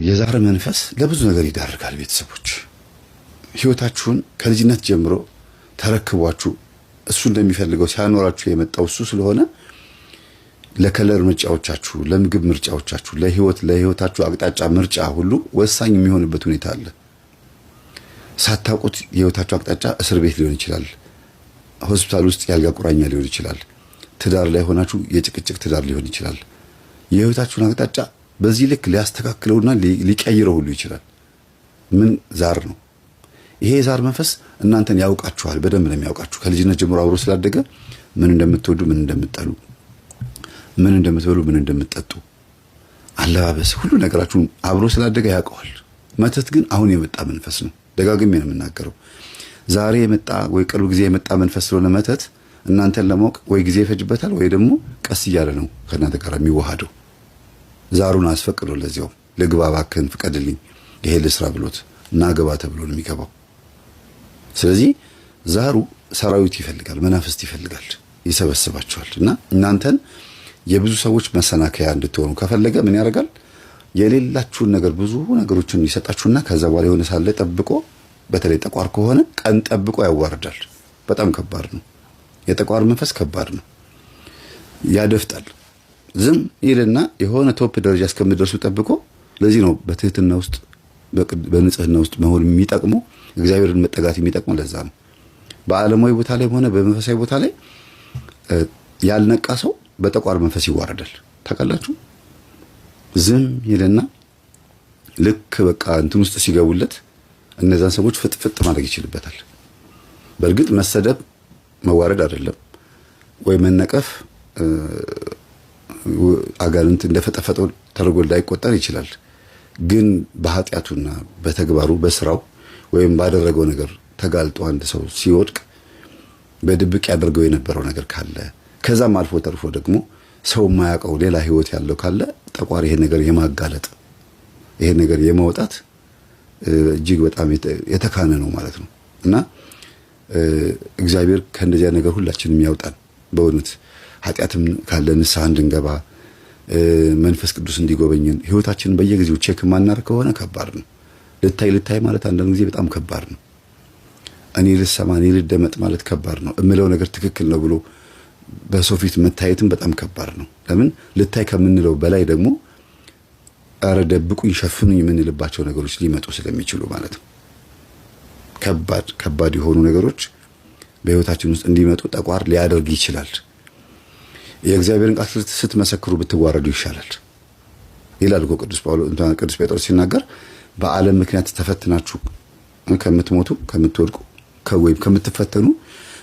የዛር መንፈስ ለብዙ ነገር ይዳርጋል። ቤተሰቦች ህይወታችሁን ከልጅነት ጀምሮ ተረክቧችሁ እሱ እንደሚፈልገው ሲያኖራችሁ የመጣው እሱ ስለሆነ ለከለር ምርጫዎቻችሁ፣ ለምግብ ምርጫዎቻችሁ፣ ለህይወታችሁ አቅጣጫ ምርጫ ሁሉ ወሳኝ የሚሆንበት ሁኔታ አለ። ሳታውቁት የህይወታችሁ አቅጣጫ እስር ቤት ሊሆን ይችላል፣ ሆስፒታል ውስጥ ያልጋ ቁራኛ ሊሆን ይችላል፣ ትዳር ላይ ሆናችሁ የጭቅጭቅ ትዳር ሊሆን ይችላል። የህይወታችሁን አቅጣጫ በዚህ ልክ ሊያስተካክለውና ሊቀይረው ሁሉ ይችላል። ምን ዛር ነው ይሄ? ዛር መንፈስ እናንተን ያውቃችኋል፣ በደንብ ነው የሚያውቃችሁ። ከልጅነት ጀምሮ አብሮ ስላደገ ምን እንደምትወዱ፣ ምን እንደምትጠሉ፣ ምን እንደምትበሉ፣ ምን እንደምትጠጡ፣ አለባበስ፣ ሁሉ ነገራችሁን አብሮ ስላደገ ያውቀዋል። መተት ግን አሁን የመጣ መንፈስ ነው። ደጋግሜ ነው የምናገረው። ዛሬ የመጣ ወይ ቅርብ ጊዜ የመጣ መንፈስ ስለሆነ መተት እናንተን ለማወቅ ወይ ጊዜ ይፈጅበታል ወይ ደግሞ ቀስ እያለ ነው ከእናንተ ጋር የሚዋሃደው። ዛሩን አስፈቅዶ ለዚያው ልግባ እባክህን ፍቀድልኝ ይሄ ልስራ ብሎት እና ገባ ተብሎ ነው የሚገባው። ስለዚህ ዛሩ ሰራዊት ይፈልጋል፣ መናፍስት ይፈልጋል፣ ይሰበስባቸዋል። እና እናንተን የብዙ ሰዎች መሰናከያ እንድትሆኑ ከፈለገ ምን ያደርጋል? የሌላችሁን ነገር ብዙ ነገሮችን ይሰጣችሁና ከዛ በኋላ የሆነ ሳለ ጠብቆ፣ በተለይ ጠቋር ከሆነ ቀን ጠብቆ ያዋርዳል። በጣም ከባድ ነው። የጠቋር መንፈስ ከባድ ነው። ያደፍጣል። ዝም ይልና የሆነ ቶፕ ደረጃ እስከምትደርሱ ጠብቆ። ለዚህ ነው በትህትና ውስጥ በንጽህና ውስጥ መሆን የሚጠቅመው፣ እግዚአብሔርን መጠጋት የሚጠቅመው ለዛ ነው። በዓለማዊ ቦታ ላይ ሆነ በመንፈሳዊ ቦታ ላይ ያልነቃ ሰው በጠቋር መንፈስ ይዋረዳል። ታውቃላችሁ? ዝም ይልና ልክ በቃ እንትን ውስጥ ሲገቡለት እነዛን ሰዎች ፍጥፍጥ ማድረግ ይችልበታል። በእርግጥ መሰደብ መዋረድ አይደለም ወይ መነቀፍ አጋንንት እንደፈጠፈጠው ተርጎ ላይቆጠር ይችላል። ግን በኃጢአቱና በተግባሩ በስራው ወይም ባደረገው ነገር ተጋልጦ አንድ ሰው ሲወድቅ በድብቅ ያደርገው የነበረው ነገር ካለ ከዛም አልፎ ተርፎ ደግሞ ሰው የማያውቀው ሌላ ህይወት ያለው ካለ ጠቋር ይሄ ነገር የማጋለጥ ይሄ ነገር የማውጣት እጅግ በጣም የተካነ ነው ማለት ነው። እና እግዚአብሔር ከእንደዚያ ነገር ሁላችንም ያውጣን። በእውነት ኃጢአትም ካለ ንስሐ እንድንገባ መንፈስ ቅዱስ እንዲጎበኝን ህይወታችንን በየጊዜው ቼክ ማናር ከሆነ ከባድ ነው። ልታይ ማለት አንዳንድ ጊዜ በጣም ከባድ ነው። እኔ ልሰማ እኔ ልደመጥ ማለት ከባድ ነው። እምለው ነገር ትክክል ነው ብሎ በሰው ፊት መታየትም በጣም ከባድ ነው። ለምን ልታይ ከምንለው በላይ ደግሞ አረ ደብቁኝ ሸፍኑኝ የምንልባቸው ነገሮች ሊመጡ ስለሚችሉ ማለት ነው። ከባድ የሆኑ ነገሮች በህይወታችን ውስጥ እንዲመጡ ጠቋር ሊያደርግ ይችላል። የእግዚአብሔርን ቃል ስትመሰክሩ ብትዋረዱ ይሻላል ይላል እኮ ቅዱስ ጴጥሮስ ሲናገር፣ በዓለም ምክንያት ተፈትናችሁ ከምትሞቱ ከምትወድቁ ወይም ከምትፈተኑ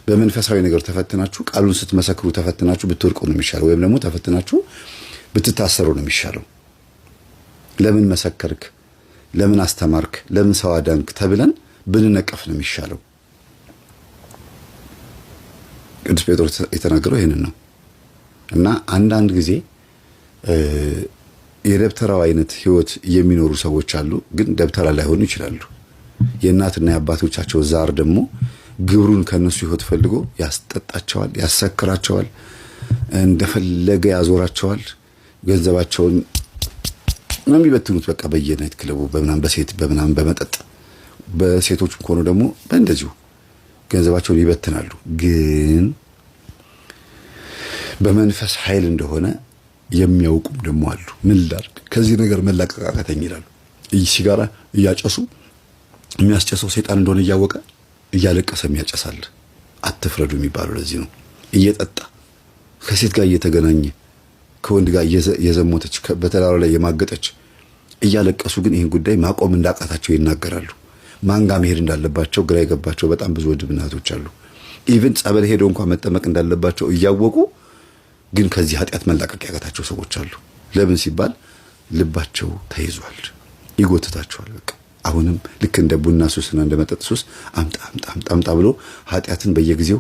በመንፈሳዊ ነገር ተፈትናችሁ ቃሉን ስትመሰክሩ ተፈትናችሁ ብትወድቁ ነው የሚሻለው። ወይም ደግሞ ተፈትናችሁ ብትታሰሩ ነው የሚሻለው። ለምን መሰከርክ፣ ለምን አስተማርክ፣ ለምን ሰው አዳንክ ተብለን ብንነቀፍ ነው የሚሻለው። ቅዱስ ጴጥሮስ የተናገረው ይሄንን ነው። እና አንዳንድ ጊዜ የደብተራው አይነት ህይወት የሚኖሩ ሰዎች አሉ፣ ግን ደብተራ ላይሆኑ ይችላሉ። የእናትና የአባቶቻቸው ዛር ደግሞ ግብሩን ከነሱ ህይወት ፈልጎ ያስጠጣቸዋል፣ ያሰክራቸዋል፣ እንደፈለገ ያዞራቸዋል። ገንዘባቸውን ነው የሚበትኑት። በቃ በየናይት ክለቡ በመናም በሴት በመናም በመጠጥ በሴቶች ከሆኑ ደግሞ በእንደዚሁ ገንዘባቸውን ይበትናሉ። ግን በመንፈስ ኃይል እንደሆነ የሚያውቁም ደግሞ አሉ። ምን ላድርግ ከዚህ ነገር መላቀቅ አቃተኝ ይላሉ። ሲጋራ እያጨሱ የሚያስጨሰው ሰይጣን እንደሆነ እያወቀ እያለቀሰ የሚያጨሳል። አትፍረዱ የሚባለው ለዚህ ነው። እየጠጣ ከሴት ጋር እየተገናኘ ከወንድ ጋር የዘሞተች በተራራ ላይ የማገጠች እያለቀሱ ግን ይህን ጉዳይ ማቆም እንዳቃታቸው ይናገራሉ። ማን ጋር መሄድ እንዳለባቸው ግራ የገባቸው በጣም ብዙ ወንድም እናቶች አሉ። ኢቭን ጸበል ሄደው እንኳን መጠመቅ እንዳለባቸው እያወቁ ግን ከዚህ ኃጢአት መላቀቅ ያቃታቸው ሰዎች አሉ። ለምን ሲባል ልባቸው ተይዟል፣ ይጎትታቸዋል። በቃ አሁንም ልክ እንደ ቡና ሱስና እንደ መጠጥ ሱስ አምጣ ብሎ ኃጢአትን በየጊዜው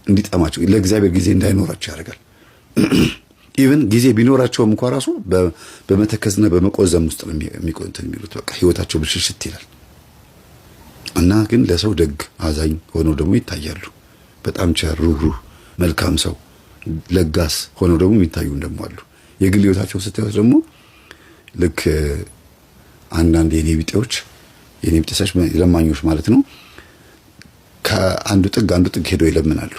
እንዲጠማቸው ለእግዚአብሔር ጊዜ እንዳይኖራቸው ያደርጋል። ኢቭን ጊዜ ቢኖራቸውም እንኳን ራሱ በመተከዝና በመቆዘም ውስጥ ነው የሚሉት። በቃ ህይወታቸው ብልሽሽት ይላል። እና ግን ለሰው ደግ አዛኝ ሆነው ደግሞ ይታያሉ። በጣም ቸር፣ ሩህሩህ፣ መልካም ሰው ለጋስ ሆነው ደግሞ የሚታዩ ደግሞ አሉ። የግል ህይወታቸው ስታዩት ደግሞ ልክ አንዳንድ የኔ ቢጤዎች ለማኞች ማለት ነው ከአንዱ ጥግ አንዱ ጥግ ሄደው ይለምናሉ።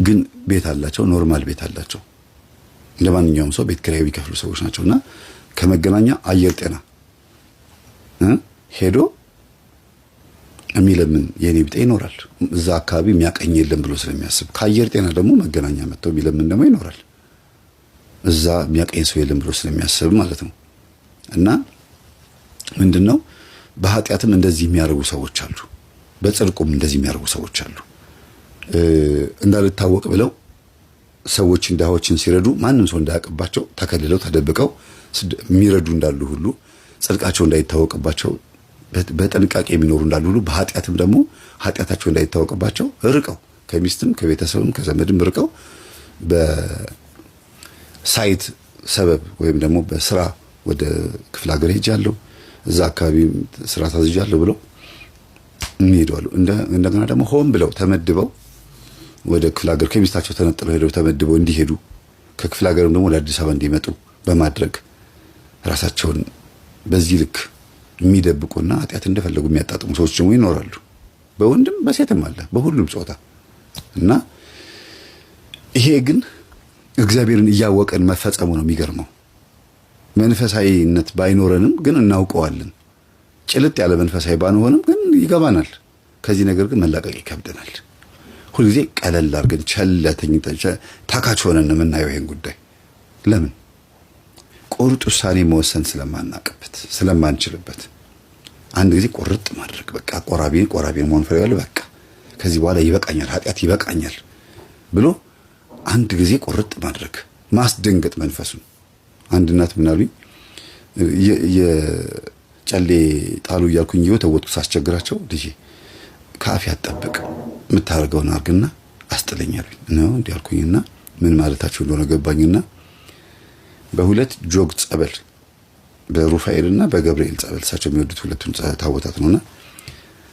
ግን ቤት አላቸው፣ ኖርማል ቤት አላቸው። ለማንኛውም ሰው ቤት ኪራይ የሚከፍሉ ሰዎች ናቸውና ከመገናኛ አየር ጤና ሄዶ የሚለምን የኔ ቢጤ ይኖራል። እዛ አካባቢ የሚያቀኝ የለም ብሎ ስለሚያስብ ከአየር ጤና ደግሞ መገናኛ መጥተው የሚለምን ደግሞ ይኖራል። እዛ የሚያቀኝ ሰው የለም ብሎ ስለሚያስብ ማለት ነው። እና ምንድነው በኃጢአትም እንደዚህ የሚያደርጉ ሰዎች አሉ፣ በጽድቁም እንደዚህ የሚያደርጉ ሰዎች አሉ። እንዳልታወቅ ብለው ሰዎችን ድሃዎችን ሲረዱ ማንም ሰው እንዳያውቅባቸው ተከልለው ተደብቀው የሚረዱ እንዳሉ ሁሉ ጽድቃቸው እንዳይታወቅባቸው በጥንቃቄ የሚኖሩ እንዳሉ ሁሉ በኃጢአትም ደግሞ ኃጢአታቸው እንዳይታወቅባቸው ርቀው ከሚስትም ከቤተሰብም ከዘመድም ርቀው በሳይት ሰበብ ወይም ደግሞ በስራ ወደ ክፍለ ሀገር ሄጃለሁ፣ እዛ አካባቢ ስራ ታዝዣለሁ ብለው የሚሄዱ። እንደገና ደግሞ ሆን ብለው ተመድበው ወደ ክፍለ ሀገር ከሚስታቸው ተነጥለው ሄደው ተመድበው እንዲሄዱ ከክፍለ ሀገርም ደግሞ ወደ አዲስ አበባ እንዲመጡ በማድረግ ራሳቸውን በዚህ ልክ የሚደብቁና ኃጢአት እንደፈለጉ የሚያጣጥሙ ሰዎች ደግሞ ይኖራሉ። በወንድም በሴትም አለ፣ በሁሉም ጾታ። እና ይሄ ግን እግዚአብሔርን እያወቀን መፈጸሙ ነው የሚገርመው። መንፈሳዊነት ባይኖረንም ግን እናውቀዋለን። ጭልጥ ያለ መንፈሳዊ ባንሆንም ግን ይገባናል። ከዚህ ነገር ግን መላቀቅ ይከብደናል። ሁልጊዜ ቀለል አድርገን ታካች ሆነን የምናየው ይሄን ጉዳይ ለምን? ቁርጥ ውሳኔ መወሰን ስለማናቅበት ስለማንችልበት። አንድ ጊዜ ቁርጥ ማድረግ በቃ ቆራቢን መሆን ፈልጋለሁ፣ በቃ ከዚህ በኋላ ይበቃኛል፣ ኃጢአት ይበቃኛል ብሎ አንድ ጊዜ ቁርጥ ማድረግ፣ ማስደንገጥ መንፈሱን። አንድ እናት ምን አሉኝ፣ የጨሌ ጣሉ እያልኩኝ እየወተወትኩ ሳስቸግራቸው ልጄ ከአፍ ያጠብቅ የምታደርገውን አድርግና አስጥለኛል ነው እንዲህ አልኩኝና ምን ማለታቸው እንደሆነ ገባኝና በሁለት ጆግ ጸበል በሩፋኤልና በገብርኤል ጸበል እሳቸው የሚወዱት ሁለቱን ታቦታት ነውና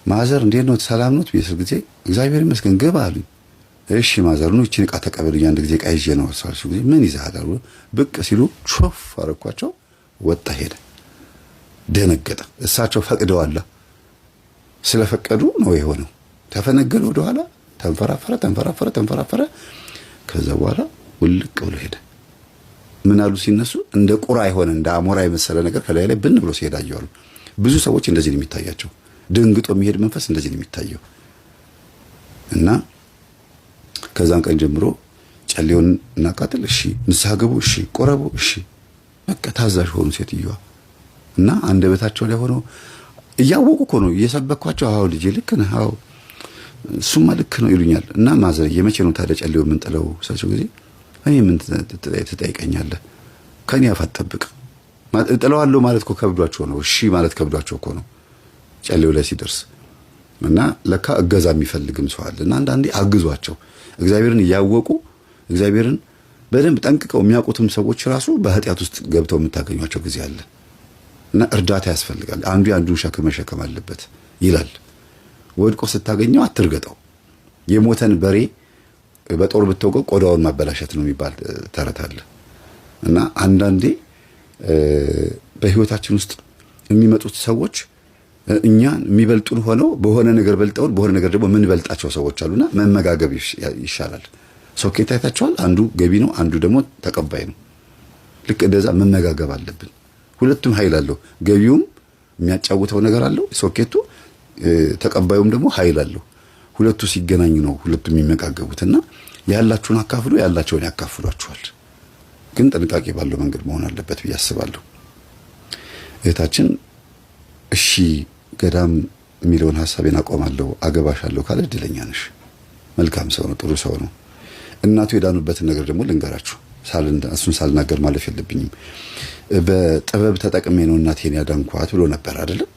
ማዘር እንዴት ነው ሰላም ነው ቢስል ጊዜ እግዚአብሔር ይመስገን ግባ አሉኝ። እሺ ማዘር ነው እቺን ዕቃ ተቀበሉኝ አንድ ጊዜ ዕቃ ይዤ ነው አልሳልሽ ጊዜ ምን ይዘሃል አሉ። ብቅ ሲሉ ቾፍ አረኳቸው፣ ወጣ ሄደ። ደነገጠ። እሳቸው ፈቅደዋል፣ ስለፈቀዱ ነው የሆነው። ተፈነገለ፣ ወደ ኋላ ተንፈራፈረ። ከዛ በኋላ ውልቅ ብሎ ሄደ። ምን አሉ ሲነሱ እንደ ቁራ የሆነ እንደ አሞራ የመሰለ ነገር ከላይ ላይ ብን ብሎ ሲሄድ አየዋሉ። ብዙ ሰዎች እንደዚህ ነው የሚታያቸው። ደንግጦ የሚሄድ መንፈስ እንደዚህ ነው የሚታየው። እና ከዛን ቀን ጀምሮ ጨሌውን እናቃጥል፣ እሺ፣ ንስሐ ገቡ፣ እሺ፣ ቆረቡ፣ እሺ፣ በቃ ታዛዥ ሆኑ ሴትዮዋ። እና አንደበታቸው ላይ ሆነው እያወቁ እኮ ነው እየሰበኳቸው። አዎ ልጄ ልክ ነህ፣ አዎ እሱማ ልክ ነው ይሉኛል። እና ማዘር የመቼ ነው ታዲያ ጨሌው የምንጥለው ሳቸው ጊዜ እኔ ምን ትጠይቀኛለህ? ከኔ አፍ አትጠብቅ። እጥለዋለሁ ማለት እኮ ከብዷቸው ነው። እሺ ማለት ከብዷቸው እኮ ነው ጨሌው ላይ ሲደርስ። እና ለካ እገዛ የሚፈልግም ሰው አለ። እና አንዳንዴ አግዟቸው። እግዚአብሔርን እያወቁ እግዚአብሔርን በደንብ ጠንቅቀው የሚያውቁትም ሰዎች ራሱ በኃጢአት ውስጥ ገብተው የምታገኟቸው ጊዜ አለ። እና እርዳታ ያስፈልጋል። አንዱ የአንዱን ሸክም መሸከም አለበት ይላል። ወድቆ ስታገኘው አትርገጠው። የሞተን በሬ በጦር ብትወቀው ቆዳውን ማበላሸት ነው የሚባል ተረት አለ። እና አንዳንዴ በህይወታችን ውስጥ የሚመጡት ሰዎች እኛን የሚበልጡን ሆነው በሆነ ነገር በልጠውን በሆነ ነገር ደግሞ የምንበልጣቸው ሰዎች አሉና መመጋገብ ይሻላል። ሶኬት አይታችኋል? አንዱ ገቢ ነው፣ አንዱ ደግሞ ተቀባይ ነው። ልክ እንደዛ መመጋገብ አለብን። ሁለቱም ኃይል አለው። ገቢውም የሚያጫውተው ነገር አለው ሶኬቱ፣ ተቀባዩም ደግሞ ኃይል አለው። ሁለቱ ሲገናኙ ነው ሁለቱም የሚመጋገቡትና ያላችሁን አካፍሉ፣ ያላቸውን ያካፍሏችኋል። ግን ጥንቃቄ ባለው መንገድ መሆን አለበት ብዬ አስባለሁ። እህታችን እሺ ገዳም የሚለውን ሐሳቤን አቆማለሁ አገባሻለሁ ካለ እድለኛ ነሽ። መልካም ሰው ነው፣ ጥሩ ሰው ነው። እናቱ የዳኑበትን ነገር ደግሞ ልንገራችሁ። እሱን ሳልናገር ማለፍ የለብኝም። በጥበብ ተጠቅሜ ነው እናቴን ያዳንኳት ብሎ ነበር አይደለም?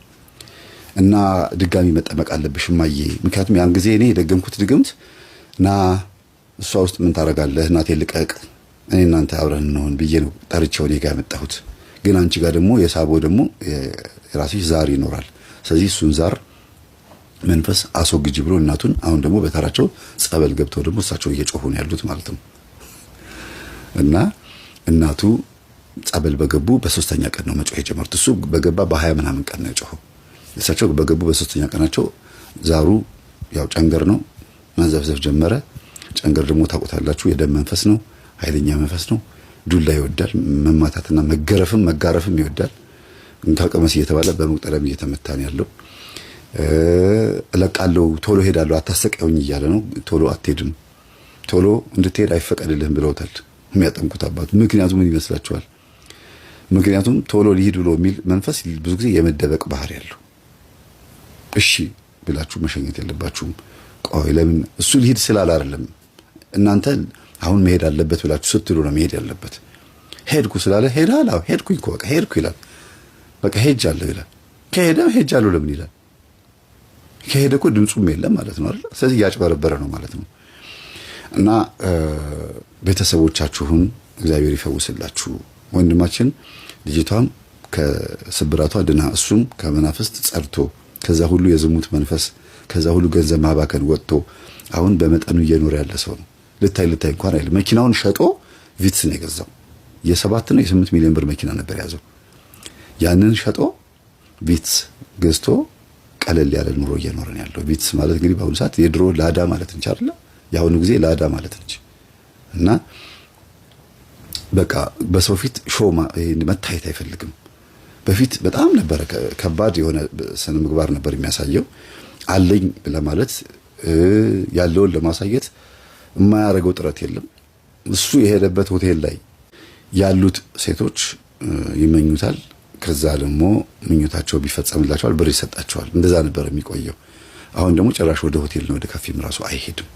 እና ድጋሚ መጠመቅ አለብሽ እማዬ። ምክንያቱም ያን ጊዜ እኔ የደገምኩት ድግምት ና እሷ ውስጥ ምን ታረጋለህ እናቴ ልቀቅ፣ እኔ እናንተ አብረን እንሆን ብዬ ነው ጠርቼው እኔ ጋር ያመጣሁት። ግን አንቺ ጋር ደግሞ የሳቦ ደግሞ የራስሽ ዛር ይኖራል። ስለዚህ እሱን ዛር መንፈስ አስወግጂ ብሎ እናቱን አሁን ደግሞ በተራቸው ጸበል ገብተው ደግሞ እሳቸው እየጮሁ ነው ያሉት ማለት ነው። እና እናቱ ጸበል በገቡ በሶስተኛ ቀን ነው መጮህ የጀመሩት። እሱ በገባ በ20 ምናምን ቀን ነው የጮኸው። እሳቸው በገቡ በሶስተኛ ቀናቸው ዛሩ ያው ጨንገር ነው መንዘፍዘፍ ጀመረ። ጨንገር ደግሞ ታውቁታላችሁ የደም መንፈስ ነው፣ ኃይለኛ መንፈስ ነው። ዱላ ይወዳል፣ መማታትና መገረፍም መጋረፍም ይወዳል። እንካቀመስ እየተባለ በመቁጠሪያም እየተመታ ነው ያለው። እለቃለሁ ቶሎ ሄዳለሁ አታሰቀውኝ እያለ ነው። ቶሎ አትሄድም፣ ቶሎ እንድትሄድ አይፈቀድልህም ብለውታል የሚያጠምቁት አባቱ። ምክንያቱም ምን ይመስላችኋል? ምክንያቱም ቶሎ ሊሄድ ብሎ የሚል መንፈስ ብዙ ጊዜ የመደበቅ ባህሪ ያለው። እሺ ብላችሁ መሸኘት የለባችሁም። ቆይ ለምን እሱ ሊሄድ ስላለ አይደለም፣ እናንተ አሁን መሄድ አለበት ብላችሁ ስትሉ ነው መሄድ ያለበት። ሄድኩ ስላለ ሄዳል፣ አዎ ሄድኩኝ እኮ በቃ ሄድኩ ይላል። በቃ ሄጃለሁ ይላል። ከሄደ ሄጃለሁ ለምን ይላል? ከሄደ እኮ ድምፁም የለም ማለት ነው አይደል? ስለዚህ እያጭበረበረ ነው ማለት ነው። እና ቤተሰቦቻችሁን እግዚአብሔር ይፈውስላችሁ። ወንድማችን ልጅቷም ከስብራቷ ድና እሱም ከመናፍስት ጸድቶ ከዛ ሁሉ የዝሙት መንፈስ ከዛ ሁሉ ገንዘብ ማባከን ወጥቶ አሁን በመጠኑ እየኖረ ያለ ሰው ነው። ልታይ እንኳን አይደለም። መኪናውን ሸጦ ቪትስ ነው የገዛው። የ7 ነው የ8 ሚሊዮን ብር መኪና ነበር ያዘው። ያንን ሸጦ ቪትስ ገዝቶ ቀለል ያለ ኑሮ እየኖረ ነው ያለው። ቪትስ ማለት እንግዲህ በአሁኑ ሰዓት የድሮ ላዳ ማለት እንጂ አይደለ? የአሁኑ ጊዜ ላዳ ማለት እንጂ እና በቃ በሰው ፊት ሾማ መታየት አይፈልግም። በፊት በጣም ነበር ከባድ የሆነ ስነ ምግባር ነበር የሚያሳየው። አለኝ ለማለት ያለውን ለማሳየት የማያደርገው ጥረት የለም። እሱ የሄደበት ሆቴል ላይ ያሉት ሴቶች ይመኙታል። ከዛ ደግሞ ምኞታቸው ቢፈጸምላቸዋል ብር ይሰጣቸዋል። እንደዛ ነበር የሚቆየው። አሁን ደግሞ ጭራሽ ወደ ሆቴል ነው ወደ ካፌም ራሱ አይሄድም።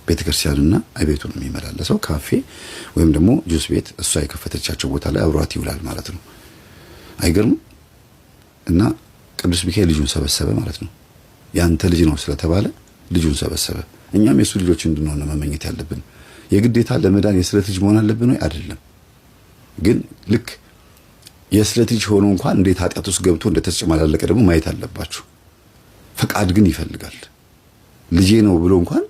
ቤተክርስቲያንና ቤቱ ነው የሚመላለሰው። ካፌ ወይም ደግሞ ጁስ ቤት እሷ የከፈተቻቸው ቦታ ላይ አብሯት ይውላል ማለት ነው። አይገርም? እና ቅዱስ ሚካኤል ልጁን ሰበሰበ ማለት ነው። ያንተ ልጅ ነው ስለተባለ ልጁን ሰበሰበ። እኛም የሱ ልጆች እንድንሆን መመኘት ያለብን። የግዴታ ለመዳን የስለት ልጅ መሆን አለብን ወይ? አይደለም። ግን ልክ የስለት ልጅ ሆኖ እንኳን እንዴት ኃጢአት ውስጥ ገብቶ እንደተጨማላለቀ ደግሞ ማየት አለባችሁ። ፈቃድ ግን ይፈልጋል። ልጄ ነው ብሎ እንኳን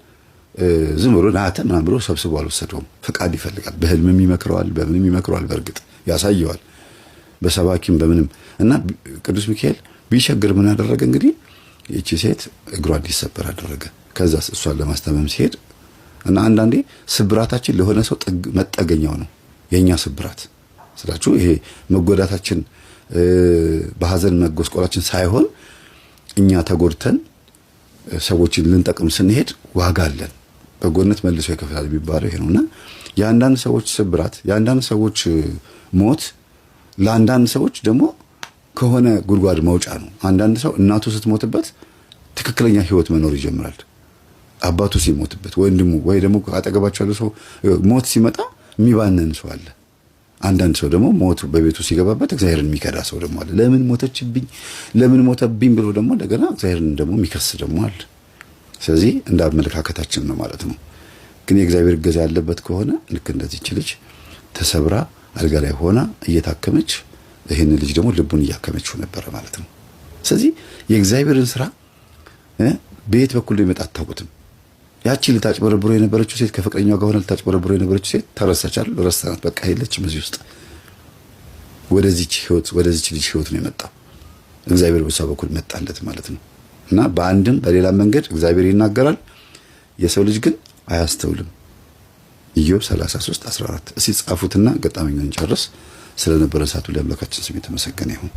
ዝም ብሎ ናተ ምናምን ብሎ ሰብስቦ አልወሰደውም። ፈቃድ ይፈልጋል። በህልምም ይመክረዋል፣ በምንም ይመክረዋል። በእርግጥ ያሳየዋል፣ በሰባኪም በምንም እና ቅዱስ ሚካኤል ቢቸግር ምን አደረገ እንግዲህ እቺ ሴት እግሯ እንዲሰበር አደረገ። ከዛ እሷን ለማስተመም ሲሄድ እና አንዳንዴ ስብራታችን ለሆነ ሰው መጠገኛው ነው የኛ ስብራት ስላችሁ ይሄ መጎዳታችን በሐዘን መጎስቆላችን ሳይሆን እኛ ተጎድተን ሰዎችን ልንጠቅም ስንሄድ ዋጋ አለን። በጎነት መልሶ ይከፍላል የሚባለው ይሄ ነውና የአንዳንድ ሰዎች ስብራት የአንዳንድ ሰዎች ሞት ለአንዳንድ ሰዎች ደግሞ ከሆነ ጉድጓድ መውጫ ነው። አንዳንድ ሰው እናቱ ስትሞትበት ትክክለኛ ህይወት መኖር ይጀምራል። አባቱ ሲሞትበት ወንድሙ ወይ ደግሞ አጠገባቸው ያለው ሰው ሞት ሲመጣ የሚባነን ሰው አለ። አንዳንድ ሰው ደግሞ ሞት በቤቱ ሲገባበት እግዚአብሔርን የሚከዳ ሰው ደግሞ አለ። ለምን ሞተችብኝ ለምን ሞተብኝ ብሎ ደግሞ እንደገና እግዚአብሔርን ደግሞ የሚከስ ደግሞ አለ። ስለዚህ እንደ አመለካከታችን ነው ማለት ነው። ግን የእግዚአብሔር እገዛ ያለበት ከሆነ ልክ እንደዚህች ልጅ ተሰብራ አልጋ ላይ ሆና እየታከመች ይሄን ልጅ ደግሞ ልቡን እያከመችው ነበር ማለት ነው። ስለዚህ የእግዚአብሔርን ስራ በየት በኩል ነው የመጣ አታውቁትም። ያቺ ልታጭበረብሮ የነበረችው ሴት ከፍቅረኛዋ ጋር ሆነ ልታጭበረብሮ የነበረችው ሴት ተረሳቻል። ረስተናት በቃ የለችም እዚህ ውስጥ። ወደዚች ልጅ ህይወት ነው የመጣው። እግዚአብሔር በሷ በኩል መጣለት ማለት ነው። እና በአንድም በሌላ መንገድ እግዚአብሔር ይናገራል። የሰው ልጅ ግን አያስተውልም። ኢዮብ 33:14 እስኪ ጻፉትና ገጣሚውን ጨርስ። ስለነበረ ሰዓቱ ለአምላካችን ስም የተመሰገነ ይሁን።